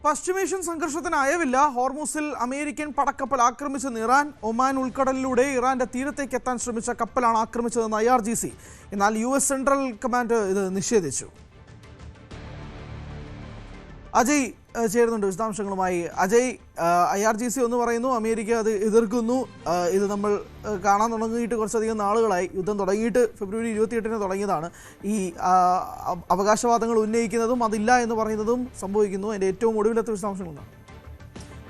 പശ്ചിമേഷ്യൻ സംഘർഷത്തിന് അയവില്ല. ഹോർമൂസിൽ American പടക്കപ്പൽ ആക്രമിച്ചെന്ന് Iran. Oman ഉൾക്കടലിലൂടെ ഇറാന്റെ തീരത്തേക്ക് എത്താൻ ശ്രമിച്ച കപ്പലാണ് ആക്രമിച്ചതെന്ന് IRGC. എന്നാൽ US സെൻട്രൽ കമാൻഡ് ഇത് നിഷേധിച്ചു. അജയ് ചേരുന്നുണ്ട് വിശദാംശങ്ങളുമായി. അജയ്, IRGC ഒന്ന് പറയുന്നു, അമേരിക്ക അത് എതിർക്കുന്നു. ഇത് നമ്മൾ കാണാൻ തുടങ്ങിയിട്ട് കുറച്ചധികം നാളുകളായി. യുദ്ധം തുടങ്ങിയിട്ട് ഫെബ്രുവരി 28-ന് തുടങ്ങിയതാണ്. ഈ അവകാശവാദങ്ങൾ ഉന്നയിക്കുന്നതും അതില്ല എന്ന് പറയുന്നതും സംഭവിക്കുന്നു. അതിൻ്റെ ഏറ്റവും ഒടുവിലത്തെ വിശദാംശങ്ങളാണ്.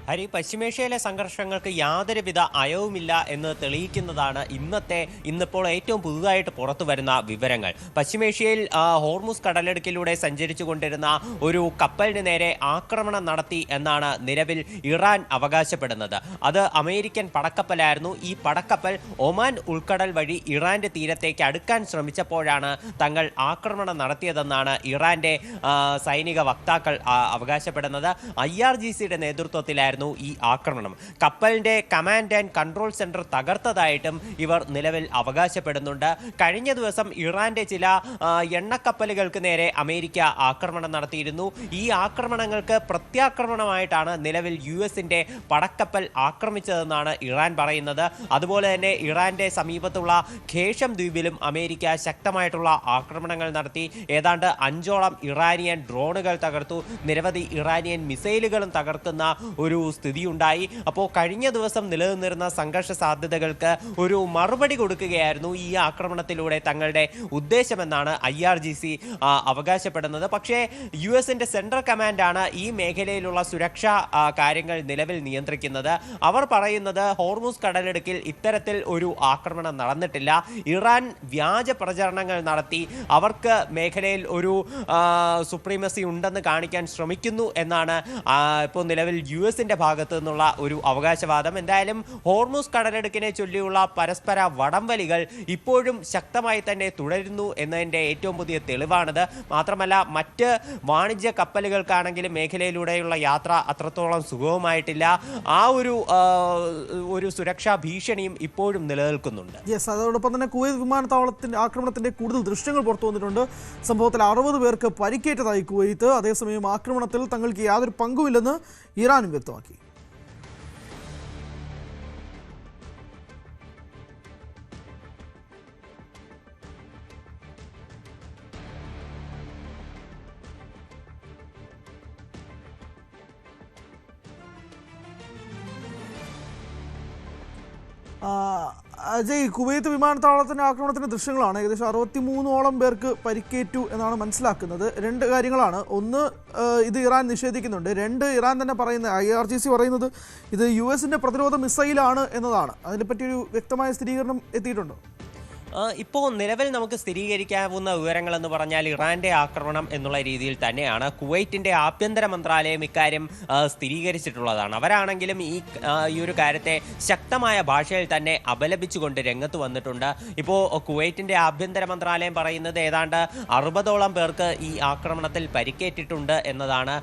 ഹരി, പശ്ചിമേഷ്യയിലെ സംഘർഷങ്ങൾക്ക് യാതൊരുവിധ അയവുമില്ല എന്ന് തെളിയിക്കുന്നതാണ് ഇന്നിപ്പോൾ ഏറ്റവും പുതുതായിട്ട് പുറത്തു വരുന്ന വിവരങ്ങൾ. പശ്ചിമേഷ്യയിൽ ഹോർമുസ് കടലിടുക്കിലൂടെ സഞ്ചരിച്ചു കൊണ്ടിരുന്ന ഒരു കപ്പലിന് നേരെ ആക്രമണം നടത്തി എന്നാണ് നിലവിൽ ഇറാൻ അവകാശപ്പെടുന്നത്. അത് അമേരിക്കൻ പടക്കപ്പലായിരുന്നു. ഈ പടക്കപ്പൽ ഒമാൻ ഉൾക്കടൽ വഴി ഇറാന്റെ തീരത്തേക്ക് അടുക്കാൻ ശ്രമിച്ചപ്പോഴാണ് തങ്ങൾ ആക്രമണം നടത്തിയതെന്നാണ് ഇറാന്റെ സൈനിക വക്താക്കൾ അവകാശപ്പെടുന്നത്. IRGCയുടെ നേതൃത്വത്തിലായിരുന്നു ഈ ആക്രമണം. കപ്പലിന്റെ കമാൻഡ് ആൻഡ് കൺട്രോൾ സെന്റർ തകർത്തതായിട്ടും ഇവർ നിലവിൽ അവകാശപ്പെടുന്നുണ്ട്. കഴിഞ്ഞ ദിവസം ഇറാന്റെ ചില എണ്ണക്കപ്പലുകൾക്ക് നേരെ അമേരിക്ക ആക്രമണം നടത്തിയിരുന്നു. ഈ ആക്രമണങ്ങൾക്ക് പ്രത്യാക്രമണമായിട്ടാണ് നിലവിൽ US-ന്റെ പടക്കപ്പൽ ആക്രമിച്ചതെന്നാണ് ഇറാൻ പറയുന്നത്. അതുപോലെ തന്നെ ഇറാന്റെ സമീപത്തുള്ള ഖേഷം ദ്വീപിലും അമേരിക്ക ശക്തമായിട്ടുള്ള ആക്രമണങ്ങൾ നടത്തി. ഏതാണ്ട് 5ഓളം ഇറാനിയൻ ഡ്രോണുകൾ തകർത്തു. നിരവധി ഇറാനിയൻ മിസൈലുകളും തകർക്കുന്ന ഒരു സ്ഥിതിയുണ്ടായി. അപ്പോൾ കഴിഞ്ഞ ദിവസം നിലനിന്നിരുന്ന സംഘർഷ സാധ്യതകൾക്ക് ഒരു മറുപടി കൊടുക്കുകയായിരുന്നു ഈ ആക്രമണത്തിലൂടെ തങ്ങളുടെ ഉദ്ദേശമെന്നാണ് IRGC അവകാശപ്പെടുന്നത്. പക്ഷേ US-ന്റെ സെൻട്രൽ കമാൻഡാണ് ഈ മേഖലയിലുള്ള സുരക്ഷാ കാര്യങ്ങൾ നിലവിൽ നിയന്ത്രിക്കുന്നത്. അവർ പറയുന്നത് ഹോർമുസ് കടലിടുക്കിൽ ഇത്തരത്തിൽ ഒരു ആക്രമണം നടന്നിട്ടില്ല. ഇറാൻ വ്യാജ പ്രചരണങ്ങൾ നടത്തി അവർക്ക് മേഖലയിൽ ഒരു സുപ്രീമസി ഉണ്ടെന്ന് കാണിക്കാൻ ശ്രമിക്കുന്നു എന്നാണ് ഇപ്പോൾ നിലവിൽ US-ന്റെ ഭാഗത്തു നിന്നുള്ള ഒരു അവകാശവാദം. എന്തായാലും ഹോർമുസ് കടലിടുക്കിനെ ചൊല്ലിയുള്ള പരസ്പര വടംവലികൾ ഇപ്പോഴും ശക്തമായി തന്നെ തുടരുന്നു എന്നതിൻ്റെ ഏറ്റവും പുതിയ തെളിവാണിത്. മാത്രമല്ല, മറ്റ് വാണിജ്യ കപ്പലുകൾക്കാണെങ്കിലും മേഖലയിലൂടെയുള്ള യാത്ര അത്രത്തോളം സുഗമമായിട്ടില്ല. ആ ഒരു സുരക്ഷാ ഭീഷണിയും ഇപ്പോഴും നിലനിൽക്കുന്നുണ്ട്. അതോടൊപ്പം തന്നെ കുവൈത്ത് വിമാനത്താവളത്തിന്റെ ആക്രമണത്തിന്റെ കൂടുതൽ ദൃശ്യങ്ങൾ പുറത്തു വന്നിട്ടുണ്ട്. സംഭവത്തിൽ 60 പേർക്ക് പരിക്കേറ്റതായി കുവൈത്ത്. അതേസമയം ആക്രമണത്തിൽ തങ്ങൾക്ക് യാതൊരു പങ്കുമില്ലെന്ന് ഇറാനും വ്യക്തമാക്കി. അജയ്, കുവൈത്ത് വിമാനത്താവളത്തിന്റെ ആക്രമണത്തിന്റെ ദൃശ്യങ്ങളാണ്. ഏകദേശം 63ഓളം പേർക്ക് പരിക്കേറ്റു എന്നാണ് മനസ്സിലാക്കുന്നത്. 2 കാര്യങ്ങളാണ്. ഒന്ന്, ഇത് ഇറാൻ നിഷേധിക്കുന്നുണ്ട്. 2, ഇറാൻ തന്നെ പറയുന്നത്, IRGC പറയുന്നത് ഇത് US-ന്റെ പ്രതിരോധ മിസൈലാണ് എന്നതാണ്. അതിനെപ്പറ്റിയൊരു വ്യക്തമായ സ്ഥിരീകരണം എത്തിയിട്ടുണ്ടോ? ഇപ്പോൾ നിലവിൽ നമുക്ക് സ്ഥിരീകരിക്കാവുന്ന വിവരങ്ങളെന്ന് പറഞ്ഞാൽ ഇറാന്റെ ആക്രമണം എന്നുള്ള രീതിയിൽ തന്നെയാണ്. കുവൈറ്റിന്റെ ആഭ്യന്തര മന്ത്രാലയം ഇക്കാര്യം സ്ഥിരീകരിച്ചിട്ടുള്ളതാണ്. അവരാണെങ്കിലും ഈ ഒരു കാര്യത്തെ ശക്തമായ ഭാഷയിൽ തന്നെ അപലപിച്ചുകൊണ്ട് രംഗത്ത് വന്നിട്ടുണ്ട്. ഇപ്പോൾ കുവൈറ്റിന്റെ ആഭ്യന്തര മന്ത്രാലയം പറയുന്നത് ഏതാണ്ട് 60ഓളം പേർക്ക് ഈ ആക്രമണത്തിൽ പരിക്കേറ്റിട്ടുണ്ട് എന്നതാണ്.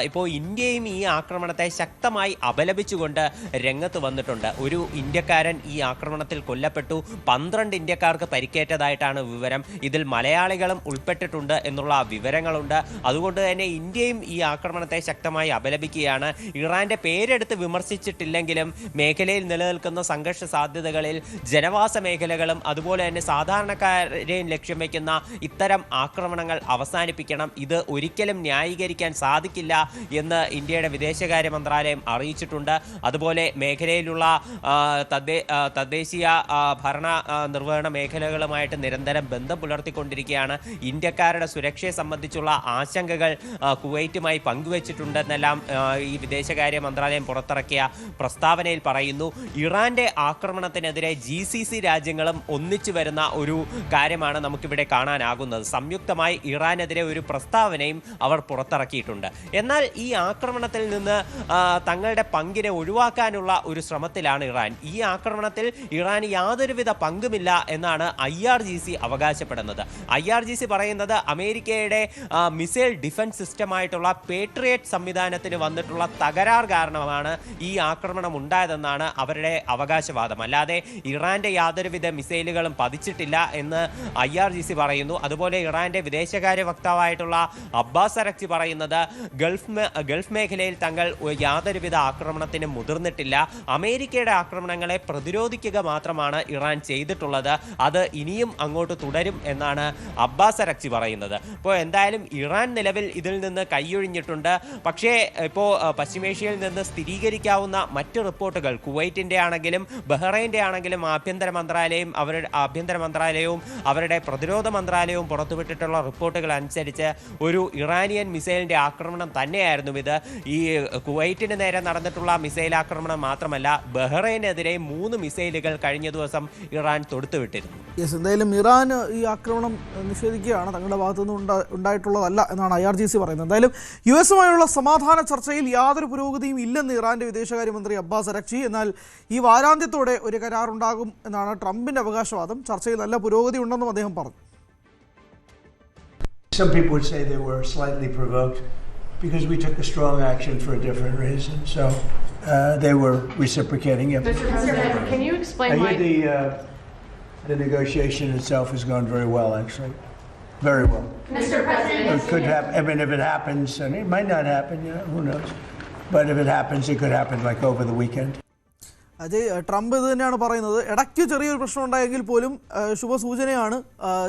ഇപ്പോൾ ഇന്ത്യയും ഈ ആക്രമണത്തെ ശക്തമായി അപലപിച്ചുകൊണ്ട് രംഗത്ത് വന്നിട്ടുണ്ട്. ഒരു ഇന്ത്യക്കാരൻ ഈ ആക്രമണത്തിൽ കൊല്ലപ്പെട്ടു, 12 ഇന്ത്യക്കാർ പരിക്കേറ്റതായിട്ടാണ് വിവരം. ഇതിൽ മലയാളികളും ഉൾപ്പെട്ടിട്ടുണ്ട് എന്നുള്ള വിവരങ്ങളുണ്ട്. അതുകൊണ്ട് തന്നെ ഇന്ത്യയും ഈ ആക്രമണത്തെ ശക്തമായി അപലപിക്കുകയാണ്. ഇറാന്റെ പേരെടുത്ത് വിമർശിച്ചിട്ടില്ലെങ്കിലും മേഖലയിൽ നിലനിൽക്കുന്ന സംഘർഷ സാധ്യതകളിൽ ജനവാസ മേഖലകളും അതുപോലെ തന്നെ സാധാരണക്കാരെയും ലക്ഷ്യം വയ്ക്കുന്ന ഇത്തരം ആക്രമണങ്ങൾ അവസാനിപ്പിക്കണം. ഇത് ഒരിക്കലും ന്യായീകരിക്കാൻ സാധിക്കില്ല എന്ന് ഇന്ത്യയുടെ വിദേശകാര്യ മന്ത്രാലയം അറിയിച്ചിട്ടുണ്ട്. അതുപോലെ മേഖലയിലുള്ള തദ്ദേശീയ ഭരണ നിർവഹണ മേഖലകളുമായിട്ട് നിരന്തരം ബന്ധം പുലർത്തിക്കൊണ്ടിരിക്കുകയാണ്. ഇന്ത്യക്കാരുടെ സുരക്ഷയെ സംബന്ധിച്ചുള്ള ആശങ്കകൾ കുവൈറ്റുമായി പങ്കുവച്ചിട്ടുണ്ടെന്നെല്ലാം ഈ വിദേശകാര്യ മന്ത്രാലയം പുറത്തിറക്കിയ പ്രസ്താവനയിൽ പറയുന്നു. ഇറാന്റെ ആക്രമണത്തിനെതിരെ GCC രാജ്യങ്ങളും ഒന്നിച്ചു വരുന്ന ഒരു കാര്യമാണ് നമുക്കിവിടെ കാണാനാകുന്നത്. സംയുക്തമായി ഇറാനെതിരെ ഒരു പ്രസ്താവനയും അവർ പുറത്തിറക്കിയിട്ടുണ്ട്. എന്നാൽ ഈ ആക്രമണത്തിൽ നിന്ന് തങ്ങളുടെ പങ്കിനെ ഒഴിവാക്കാനുള്ള ഒരു ശ്രമത്തിലാണ് ഇറാൻ. ഈ ആക്രമണത്തിൽ ഇറാന് യാതൊരുവിധ പങ്കുമില്ല എന്നാണ് എന്നാണ് IRGC അവകാശപ്പെടുന്നത്. IRGC പറയുന്നത് അമേരിക്കയുടെ മിസൈൽ ഡിഫൻസ് സിസ്റ്റമായിട്ടുള്ള പേട്രിയറ്റ് സംവിധാനത്തിന് വന്നിട്ടുള്ള തകരാർ കാരണമാണ് ഈ ആക്രമണം ഉണ്ടായതെന്നാണ് അവരുടെ അവകാശവാദം. അല്ലാതെ ഇറാന്റെ യാതൊരുവിധ മിസൈലുകളും പതിച്ചിട്ടില്ല എന്ന് IRGC പറയുന്നു. അതുപോലെ ഇറാന്റെ വിദേശകാര്യ വക്താവായിട്ടുള്ള അബ്ബാസ് അരക്ചി പറയുന്നത് ഗൾഫ് മേഖലയിൽ തങ്ങൾ യാതൊരുവിധ ആക്രമണത്തിന് മുതിർന്നിട്ടില്ല, അമേരിക്കയുടെ ആക്രമണങ്ങളെ പ്രതിരോധിക്കുക മാത്രമാണ് ഇറാൻ ചെയ്തിട്ടുള്ളത്, അത് ഇനിയും അങ്ങോട്ട് തുടരും എന്നാണ് അബ്ബാസ് അരക്ചി പറയുന്നത്. ഇപ്പോൾ എന്തായാലും ഇറാൻ നിലവിൽ ഇതിൽ നിന്ന് കൈയൊഴിഞ്ഞിട്ടുണ്ട്. പക്ഷേ ഇപ്പോൾ പശ്ചിമേഷ്യയിൽ നിന്ന് സ്ഥിരീകരിക്കാവുന്ന മറ്റ് റിപ്പോർട്ടുകൾ കുവൈറ്റിന്റെ ആണെങ്കിലും ബഹ്റൈൻ്റെ ആണെങ്കിലും ആഭ്യന്തര മന്ത്രാലയവും അവരുടെ പ്രതിരോധ മന്ത്രാലയവും പുറത്തുവിട്ടിട്ടുള്ള റിപ്പോർട്ടുകൾ അനുസരിച്ച് ഒരു ഇറാനിയൻ മിസൈലിന്റെ ആക്രമണം തന്നെയായിരുന്നു ഇത്. ഈ കുവൈറ്റിന് നേരെ നടന്നിട്ടുള്ള മിസൈൽ ആക്രമണം മാത്രമല്ല, ബഹ്റൈനെതിരെ 3 മിസൈലുകൾ കഴിഞ്ഞ ദിവസം ഇറാൻ തൊടുത്തുവിട്ടിരുന്നു. എന്തായാലും ഇറാൻ ഈ ആക്രമണം നിഷേധിക്കുകയാണ്, തങ്ങളുടെ ഭാഗത്തുനിന്ന് ഉണ്ടായിട്ടുള്ളതല്ല എന്നാണ് IRGC പറയുന്നത്. എന്തായാലും US-ഉമായുള്ള സമാധാന ചർച്ചയിൽ യാതൊരു പുരോഗതിയും ഇല്ലെന്ന് ഇറാന്റെ വിദേശകാര്യമന്ത്രി അബ്ബാസ് അരക്ചി. എന്നാൽ ഈ വാരാന്ത്യത്തോടെ ഒരു കരാറുണ്ടാകും എന്നാണ് ട്രംപിന്റെ അവകാശവാദം. ചർച്ചയിൽ നല്ല പുരോഗതി ഉണ്ടെന്നും അദ്ദേഹം പറഞ്ഞു. Some people would say they were slightly provoked because we took a strong action for a different reason. So they were reciprocating it. Mr. President, can you explain why the negotiation itself has gone very well, actually. Very well. Mr. President, it could happen. I mean, if it happens, and it might not happen, who knows? But if it happens, it could happen like over the weekend. Ajay, Trump ഇത് തന്നെയാണ് പറയുന്നത്. ഇടയ്ക്ക് ചെറിയൊരു പ്രശ്നം ഉണ്ടായെങ്കിൽ പോലും ശുഭസൂചനയാണ്,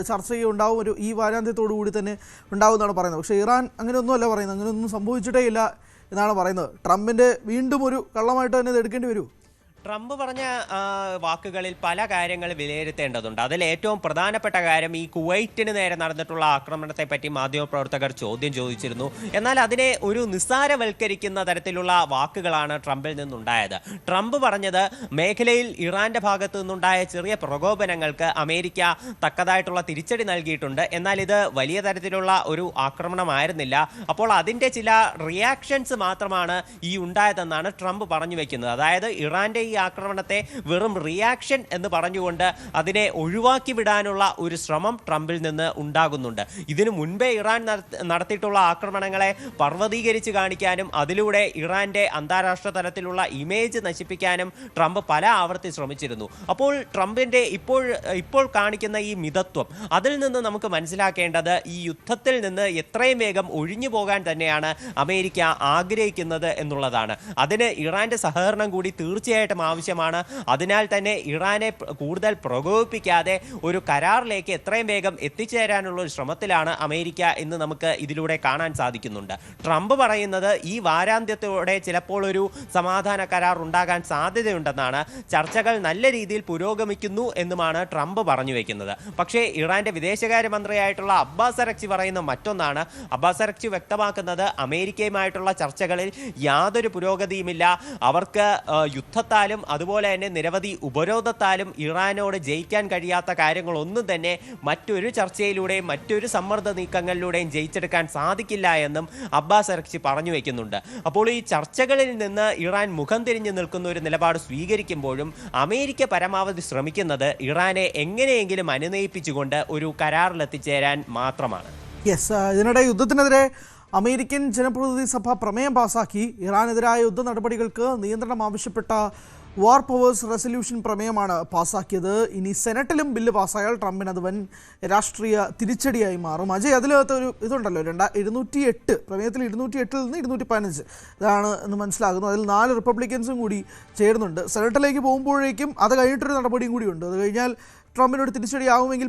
ചർച്ചയ്ക്ക് ഉണ്ടാവും, ഈ വാരാന്ത്യത്തോടു കൂടി തന്നെ ഉണ്ടാവുമെന്നാണ് പറയുന്നത്. പക്ഷേ ഇറാൻ അങ്ങനെയൊന്നുമല്ല പറയുന്നത്, അങ്ങനെയൊന്നും സംഭവിച്ചിട്ടേ ഇല്ല എന്നാണ് പറയുന്നത്. ട്രംപിൻ്റെ വീണ്ടും ഒരു കള്ളമായിട്ട് തന്നെ ഇത് എടുക്കേണ്ടി വരുമോ? ട്രംപ് പറഞ്ഞ വാക്കുകളിൽ പല കാര്യങ്ങൾ വിലയിരുത്തേണ്ടതുണ്ട്. അതിൽ ഏറ്റവും പ്രധാനപ്പെട്ട കാര്യം ഈ കുവൈറ്റിന് നേരെ നടന്നിട്ടുള്ള ആക്രമണത്തെ പറ്റി മാധ്യമപ്രവർത്തകർ ചോദ്യം ചോദിച്ചിരുന്നു. എന്നാൽ അതിനെ ഒരു നിസ്സാരവൽക്കരിക്കുന്ന തരത്തിലുള്ള വാക്കുകളാണ് ട്രംപിൽ നിന്നുണ്ടായത്. ട്രംപ് പറഞ്ഞത് മേഖലയിൽ ഇറാന്റെ ഭാഗത്തു നിന്നുണ്ടായ ചെറിയ പ്രകോപനങ്ങൾക്ക് അമേരിക്ക തക്കതായിട്ടുള്ള തിരിച്ചടി നൽകിയിട്ടുണ്ട്, എന്നാൽ ഇത് വലിയ തരത്തിലുള്ള ഒരു ആക്രമണമായിരുന്നില്ല. അപ്പോൾ അതിൻ്റെ ചില റിയാക്ഷൻസ് മാത്രമാണ് ഈ ഉണ്ടായതെന്നാണ് ട്രംപ് പറഞ്ഞു വെക്കുന്നത്. അതായത് ഇറാന്റെ ഈ ആക്രമണത്തെ വെറും റിയാക്ഷൻ എന്ന് പറഞ്ഞുകൊണ്ട് അതിനെ ഒഴിവാക്കി വിടാനുള്ള ഒരു ശ്രമം ട്രംപിൽ നിന്ന് ഉണ്ടാകുന്നുണ്ട്. ഇതിനു മുൻപേ ഇറാൻ നടത്തിയിട്ടുള്ള ആക്രമണങ്ങളെ പർവ്വതീകരിച്ച് കാണിക്കാനും അതിലൂടെ ഇറാന്റെ അന്താരാഷ്ട്ര തലത്തിലുള്ള ഇമേജ് നശിപ്പിക്കാനും ട്രംപ് പല ആവർത്തി ശ്രമിച്ചിരുന്നു. അപ്പോൾ ട്രംപിന്റെ ഇപ്പോൾ കാണിക്കുന്ന ഈ മിതത്വം, അതിൽ നിന്ന് നമുക്ക് മനസ്സിലാക്കേണ്ടത് ഈ യുദ്ധത്തിൽ നിന്ന് എത്രയും വേഗം ഒഴിഞ്ഞു പോകാൻ തന്നെയാണ് അമേരിക്ക ആഗ്രഹിക്കുന്നത് എന്നുള്ളതാണ്. അതിന് ഇറാന്റെ സഹകരണം കൂടി തീർച്ചയായിട്ടും ആവശ്യമാണ്. അതിനാൽ തന്നെ ഇറാനെ കൂടുതൽ പ്രകോപിപ്പിക്കാതെ ഒരു കരാറിലേക്ക് എത്രയും വേഗം എത്തിച്ചേരാനുള്ള ഒരു ശ്രമത്തിലാണ് അമേരിക്ക എന്ന് നമുക്ക് ഇതിലൂടെ കാണാൻ സാധിക്കുന്നുണ്ട്. ട്രംപ് പറയുന്നത് ഈ വാരാന്ത്യത്തോടെ ചിലപ്പോൾ ഒരു സമാധാന കരാർ ഉണ്ടാകാൻ സാധ്യതയുണ്ടെന്നാണ്. ചർച്ചകൾ നല്ല രീതിയിൽ പുരോഗമിക്കുന്നു എന്നുമാണ് ട്രംപ് പറഞ്ഞു വയ്ക്കുന്നത്. പക്ഷേ ഇറാന്റെ വിദേശകാര്യമന്ത്രിയായിട്ടുള്ള അബ്ബാസ് അരക്ചി പറയുന്ന മറ്റൊന്നാണ്. അബ്ബാസ് അരക്ചി വ്യക്തമാക്കുന്നത് അമേരിക്കയുമായിട്ടുള്ള ചർച്ചകളിൽ യാതൊരു പുരോഗതിയുമില്ല, അവർക്ക് യുദ്ധത്താലും അതുപോലെ തന്നെ നിരവധി ഉപരോധത്താലും ഇറാനോട് ജയിക്കാൻ കഴിയാത്ത കാര്യങ്ങളൊന്നും തന്നെ മറ്റൊരു ചർച്ചയിലൂടെയും മറ്റൊരു സമ്മർദ്ദ നീക്കങ്ങളിലൂടെയും ജയിച്ചെടുക്കാൻ സാധിക്കില്ല എന്നും അബ്ബാസ് അരക്ചി പറഞ്ഞു വയ്ക്കുന്നുണ്ട്. അപ്പോൾ ഈ ചർച്ചകളിൽ നിന്ന് ഇറാൻ മുഖം തിരിഞ്ഞു നിൽക്കുന്ന ഒരു നിലപാട് സ്വീകരിക്കുമ്പോഴും അമേരിക്ക പരമാവധി ശ്രമിക്കുന്നത് ഇറാനെ എങ്ങനെയെങ്കിലും അനുനയിപ്പിച്ചുകൊണ്ട് ഒരു കരാറിലെത്തിച്ചേരാൻ മാത്രമാണ്. ഇതിനിടെ യുദ്ധത്തിനെതിരെ അമേരിക്കൻ ജനപ്രതിനിധി സഭ പ്രമേയം പാസാക്കി. ഇറാനെതിരായ യുദ്ധ നടപടികൾക്ക് നിയന്ത്രണം ആവശ്യപ്പെട്ട വാർ പവേഴ്സ് റെസൊല്യൂഷൻ പ്രമേയമാണ് പാസാക്കിയത്. ഇനി സെനറ്റിലും ബില്ല് പാസ്സായാൽ ട്രംപിന് അത് വൻ രാഷ്ട്രീയ തിരിച്ചടിയായി മാറും. അജയ്, അതിലകത്ത് ഒരു ഇതുണ്ടല്ലോ, 208 പ്രമേയത്തിൽ 208 നിന്ന് 215 ഇതാണ് എന്ന് മനസ്സിലാകുന്നു. അതിൽ 4 റിപ്പബ്ലിക്കൻസും കൂടി ചേരുന്നുണ്ട്. സെനറ്റിലേക്ക് പോകുമ്പോഴേക്കും അത് കഴിഞ്ഞിട്ടൊരു നടപടിയും കൂടിയുണ്ട്. അത് കഴിഞ്ഞാൽ ട്രംപിനൊരു തിരിച്ചടിയാവുമെങ്കിൽ